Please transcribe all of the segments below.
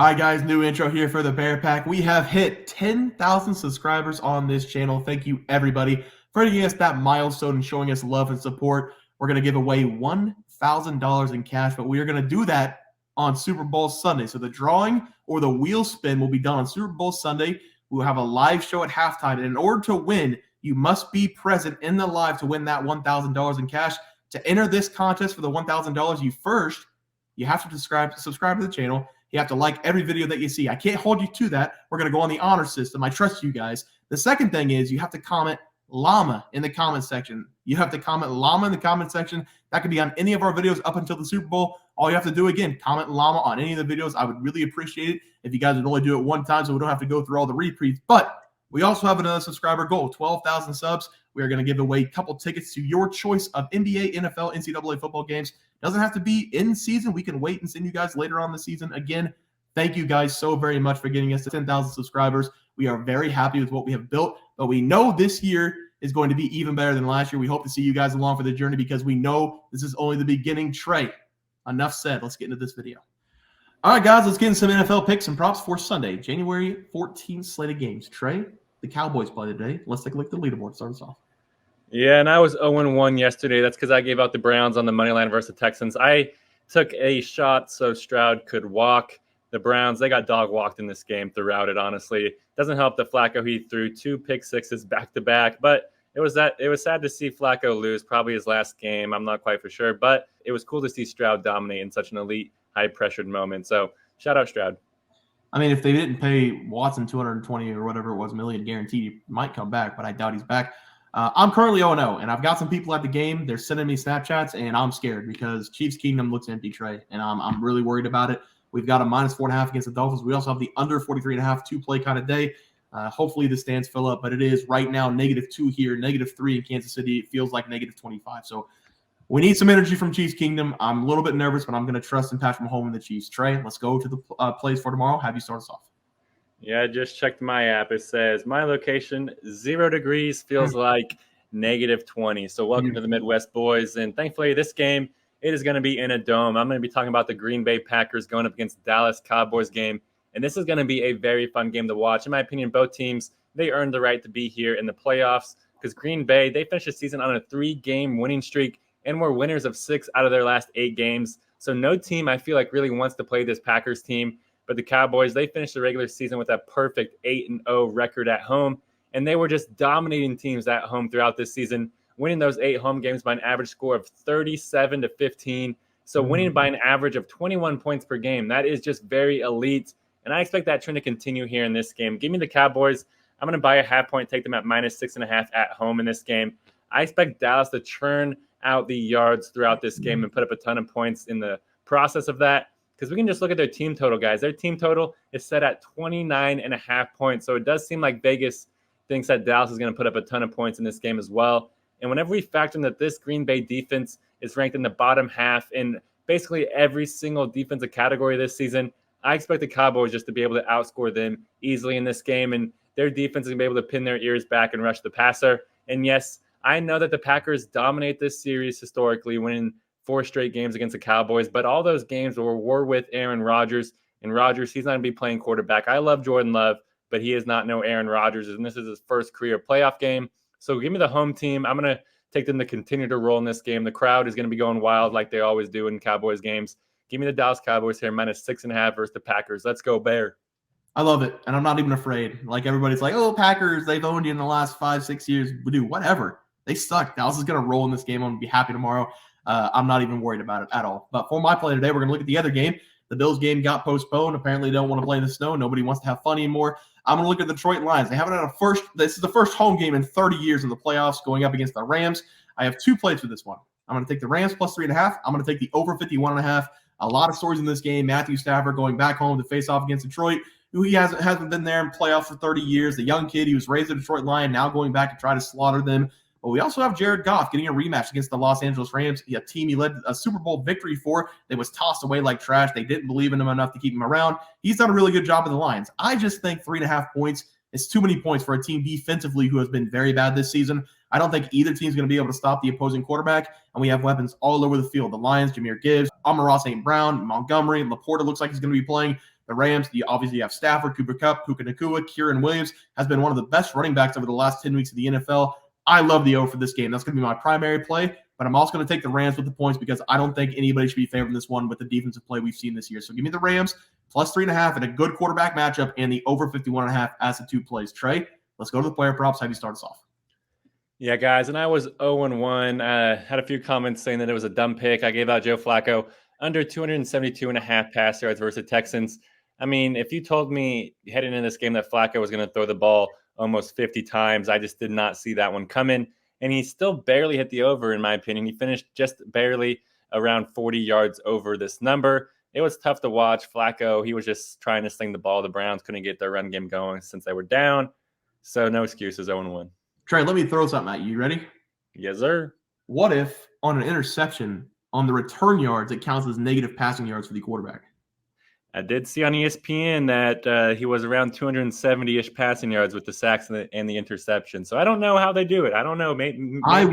Hi guys, new intro here for the Bear Pack. We have hit 10,000 subscribers on this channel. Thank you everybody for giving us that milestone and showing us love and support. We're going to give away $1,000 in cash, but we are going to do that on Super Bowl Sunday. So the drawing or the wheel spin will be done on Super Bowl Sunday. We'll have a live show at halftime. And in order to win, you must be present in the live to win that $1,000 in cash. To enter this contest for the $1,000, you have to subscribe to the channel. You have to like every video that you see. I can't hold you to that. We're going to go on the honor system. I trust you guys. The second thing is you have to comment llama in the comment section. You have to comment llama in the comment section. That could be on any of our videos up until the Super Bowl. All you have to do, again, comment llama on any of the videos. I would really appreciate it if you guys would only do it one time so we don't have to go through all the repeats. But we also have another subscriber goal, 12,000 subs. We are going to give away a couple tickets to your choice of NBA, NFL, NCAA football games. Doesn't have to be in season. We can wait and send you guys later on the season. Again, thank you guys so very much for getting us to 10,000 subscribers. We are very happy with what we have built, but we know this year is going to be even better than last year. We hope to see you guys along for the journey because we know this is only the beginning. Trey, enough said. Let's get into this video. All right, guys, let's get into some NFL picks and props for Sunday, January 14th slate of games. Trey, the Cowboys play today. Let's take a look at the leaderboard. Start us off. Yeah, and I was 0-1 yesterday. That's because I gave out the Browns on the money line versus the Texans. I took a shot so Stroud could walk. The Browns, they got dog walked in this game throughout it, honestly. Doesn't help that Flacco, he threw 2 pick sixes back-to-back. But it was sad to see Flacco lose, probably his last game. I'm not quite for sure. But it was cool to see Stroud dominate in such an elite, high-pressured moment. So shout out Stroud. I mean, if they didn't pay Watson $220 or whatever it was, million guaranteed, he might come back, but I doubt he's back. I'm currently 0-0, and I've got some people at the game. They're sending me Snapchats, and I'm scared because Chiefs Kingdom looks empty, Trey, and I'm really worried about it. We've got a -4.5 against the Dolphins. We also have the under 43.5 two-play kind of day. Hopefully the stands fill up, but it is right now -2 here, -3 in Kansas City. It feels like -25. So we need some energy from Chiefs Kingdom. I'm a little bit nervous, but I'm going to trust in Patrick Mahomes and the Chiefs. Trey, let's go to the plays for tomorrow. Have you start us off? Yeah, I just checked my app. It says my location, 0 degrees, feels like -20. So welcome to the Midwest, boys. And thankfully, this game, it is going to be in a dome. I'm going to be talking about the Green Bay Packers going up against Dallas Cowboys game. And this is going to be a very fun game to watch. In my opinion, both teams, they earned the right to be here in the playoffs because Green Bay, they finished the season on a 3-game winning streak and were winners of 6 out of their last 8 games. So no team, I feel like, really wants to play this Packers team. But the Cowboys, they finished the regular season with that perfect 8-0 record at home. And they were just dominating teams at home throughout this season, winning those 8 home games by an average score of 37-15. So winning by an average of 21 points per game, that is just very elite. And I expect that trend to continue here in this game. Give me the Cowboys. I'm going to buy a half point, take them at -6.5 at home in this game. I expect Dallas to churn out the yards throughout this game and put up a ton of points in the process of that. Because we can just look at their team total, guys. Their team total is set at 29.5 points. So it does seem like Vegas thinks that Dallas is going to put up a ton of points in this game as well. And whenever we factor in that this Green Bay defense is ranked in the bottom half in basically every single defensive category this season, I expect the Cowboys just to be able to outscore them easily in this game. And their defense is going to be able to pin their ears back and rush the passer. And yes, I know that the Packers dominate this series historically, winning 4 straight games against the Cowboys, but all those games were with Aaron Rodgers, and Rodgers, he's not going to be playing quarterback. I love Jordan Love, but he is not no Aaron Rodgers, and this is his first career playoff game. So give me the home team. I'm going to take them to continue to roll in this game. The crowd is going to be going wild like they always do in Cowboys games. Give me the Dallas Cowboys here, -6.5 versus the Packers. Let's go, Bear. I love it, and I'm not even afraid. Like, everybody's like, oh, Packers, they've owned you in the last 5-6 years. Dude, whatever. They suck. Dallas is going to roll in this game. I'm going to be happy tomorrow. I'm not even worried about it at all. But for my play today, we're going to look at the other game. The Bills game got postponed. Apparently, they don't want to play in the snow. Nobody wants to have fun anymore. I'm going to look at the Detroit Lions. They haven't had this is the first home game in 30 years in the playoffs going up against the Rams. I have 2 plays for this one. I'm going to take the Rams +3.5. I'm going to take the over 51.5. A lot of stories in this game. Matthew Stafford going back home to face off against Detroit, who he hasn't been there in playoffs for 30 years. The young kid, he was raised a Detroit Lion, now going back to try to slaughter them. But we also have Jared Goff getting a rematch against the Los Angeles Rams, a team he led a Super Bowl victory for that was tossed away like trash. They didn't believe in him enough to keep him around. He's done a really good job with the Lions. I just think 3.5 points is too many points for a team defensively who has been very bad this season. I don't think either team is going to be able to stop the opposing quarterback, and we have weapons all over the field. The Lions, Jahmyr Gibbs, Amon-Ra St. Brown, Montgomery, Laporta looks like he's going to be playing. The Rams, you obviously have Stafford, Cooper Kupp, Puka Nacua, Kieran Williams has been one of the best running backs over the last 10 weeks of the NFL. I love the over for this game. That's going to be my primary play, but I'm also going to take the Rams with the points because I don't think anybody should be favored in this one with the defensive play we've seen this year. So give me the Rams plus 3.5 and a good quarterback matchup and the over 51.5 as the 2 plays. Trey, let's go to the player props. Have you start us off? Yeah, guys, and I was 0-1. Had a few comments saying that it was a dumb pick. I gave out Joe Flacco under 272.5 pass yards versus Texans. I mean, if you told me heading into this game that Flacco was going to throw the ball almost 50 times, I just did not see that one coming. And he still barely hit the over, in my opinion. He finished just barely around 40 yards over this number. It was tough to watch. Flacco, he was just trying to sling the ball. The Browns couldn't get their run game going since they were down. So no excuses, 0-1. Trey, let me throw something at you. You ready? Yes, sir. What if on an interception, on the return yards, it counts as negative passing yards for the quarterback? I did see on ESPN that he was around 270-ish passing yards with the sacks and the interception. So I don't know how they do it. I don't know. Maybe I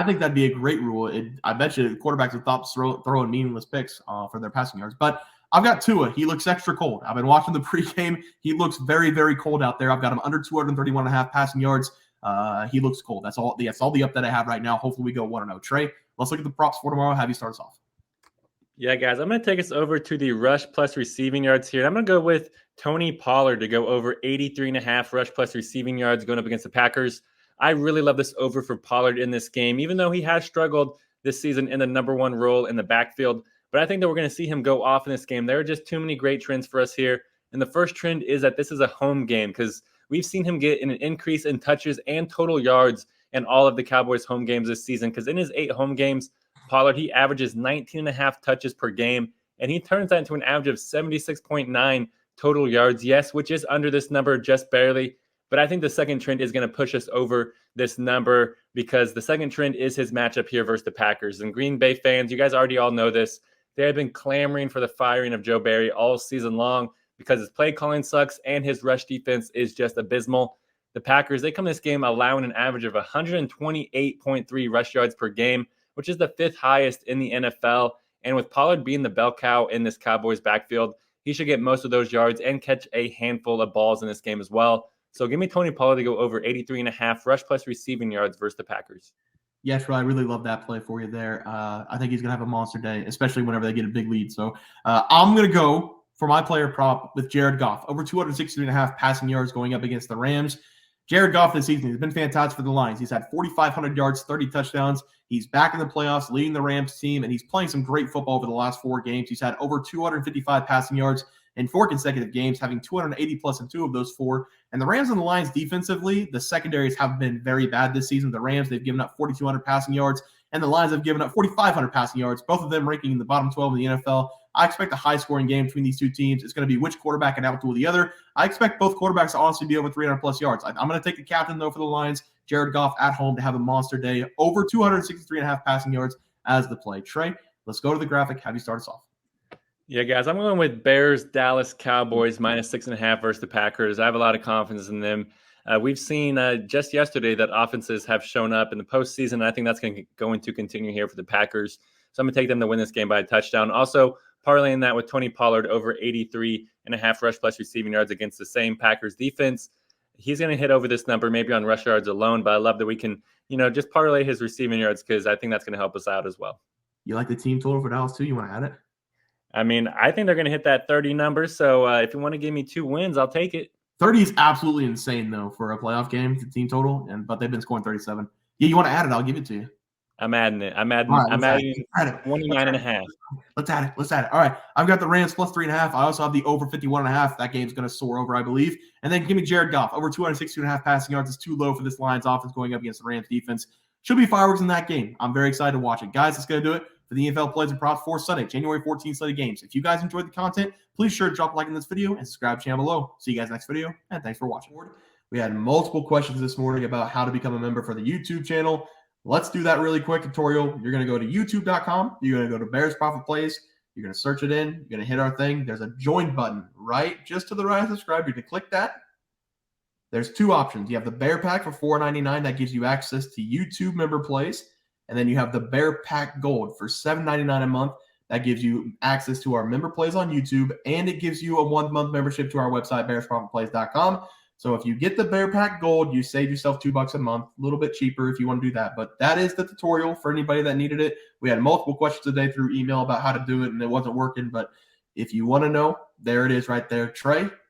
think that'd be a great rule. I bet you quarterbacks would stop throwing meaningless picks for their passing yards. But I've got Tua. He looks extra cold. I've been watching the pregame. He looks very, very cold out there. I've got him under 231.5 passing yards. He looks cold. That's all the up that I have right now. Hopefully we go 1-0. Trey, let's look at the props for tomorrow. Have you start us off? Yeah, guys, I'm going to take us over to the rush plus receiving yards here. I'm going to go with Tony Pollard to go over 83.5 rush plus receiving yards going up against the Packers. I really love this over for Pollard in this game, even though he has struggled this season in the number one role in the backfield. But I think that we're going to see him go off in this game. There are just too many great trends for us here. And the first trend is that this is a home game because we've seen him get an increase in touches and total yards in all of the Cowboys home games this season because in his 8 home games, Pollard, he averages 19.5 touches per game, and he turns that into an average of 76.9 total yards. Yes, which is under this number just barely, but I think the second trend is going to push us over this number because the second trend is his matchup here versus the Packers. And Green Bay fans, you guys already all know this. They have been clamoring for the firing of Joe Barry all season long because his play calling sucks and his rush defense is just abysmal. The Packers, they come to this game allowing an average of 128.3 rush yards per game, which is the 5th highest in the NFL. And with Pollard being the bell cow in this Cowboys backfield, he should get most of those yards and catch a handful of balls in this game as well. So give me Tony Pollard to go over 83.5 rush plus receiving yards versus the Packers. Yes, Troy, I really love that play for you there. I think he's going to have a monster day, especially whenever they get a big lead. So I'm going to go for my player prop with Jared Goff, over 263.5 passing yards going up against the Rams. Jared Goff this season, he's been fantastic for the Lions. He's had 4,500 yards, 30 touchdowns. He's back in the playoffs, leading the Rams team, and he's playing some great football over the last 4 games. He's had over 255 passing yards in 4 consecutive games, having 280 plus in 2 of those 4. And the Rams and the Lions defensively, the secondaries have been very bad this season. The Rams, they've given up 4,200 passing yards, and the Lions have given up 4,500 passing yards, both of them ranking in the bottom 12 in the NFL. I expect a high-scoring game between these two teams. It's going to be which quarterback can outduel the other. I expect both quarterbacks to honestly be over 300-plus yards. I'm going to take the captain, though, for the Lions, Jared Goff, at home to have a monster day, over 263.5 passing yards as the play. Trey, let's go to the graphic. Have you start us off? Yeah, guys, I'm going with Bears, Dallas Cowboys, minus 6.5 versus the Packers. I have a lot of confidence in them. We've seen just yesterday that offenses have shown up in the postseason, and I think that's going to continue here for the Packers. So I'm going to take them to win this game by a touchdown. Also, parlaying that with Tony Pollard over 83.5 rush plus receiving yards against the same Packers defense. He's going to hit over this number maybe on rush yards alone, but I love that we can, just parlay his receiving yards because I think that's going to help us out as well. You like the team total for Dallas too? You want to add it? I mean, I think they're going to hit that 30 number. So if you want to give me 2 wins, I'll take it. 30 is absolutely insane, though, for a playoff game, the team total, but they've been scoring 37. Yeah, you want to add it? I'll give it to you. I'm adding it. I'm adding 29.5. Let's add it. All right. I've got the Rams plus 3.5. I also have the over 51.5. That game's going to soar over, I believe. And then give me Jared Goff. Over 262.5 passing yards is too low for this Lions offense going up against the Rams defense. Should be fireworks in that game. I'm very excited to watch it. Guys, that's going to do it for the NFL Plays and Props for Sunday, January 14th slate of games. If you guys enjoyed the content, please sure to drop a like in this video and subscribe to the channel below. See you guys next video, and thanks for watching. We had multiple questions this morning about how to become a member for the YouTube channel. Let's do that really quick tutorial. You're going to go to youtube.com. You're going to go to Bears Profit Plays. You're going to search it in. You're going to hit our thing. There's a join button right just to the right of subscribe. You can click that. There's 2 options. You have the Bear Pack for $4.99. That gives you access to YouTube member plays. And then you have the Bear Pack Gold for $7.99 a month. That gives you access to our member plays on YouTube, and it gives you a 1-month membership to our website, bearsprofitplays.com. So if you get the Bear Pack Gold, you save yourself $2 a month, a little bit cheaper if you want to do that. But that is the tutorial for anybody that needed it. We had multiple questions today through email about how to do it, and it wasn't working. But if you want to know, there it is right there. Trey,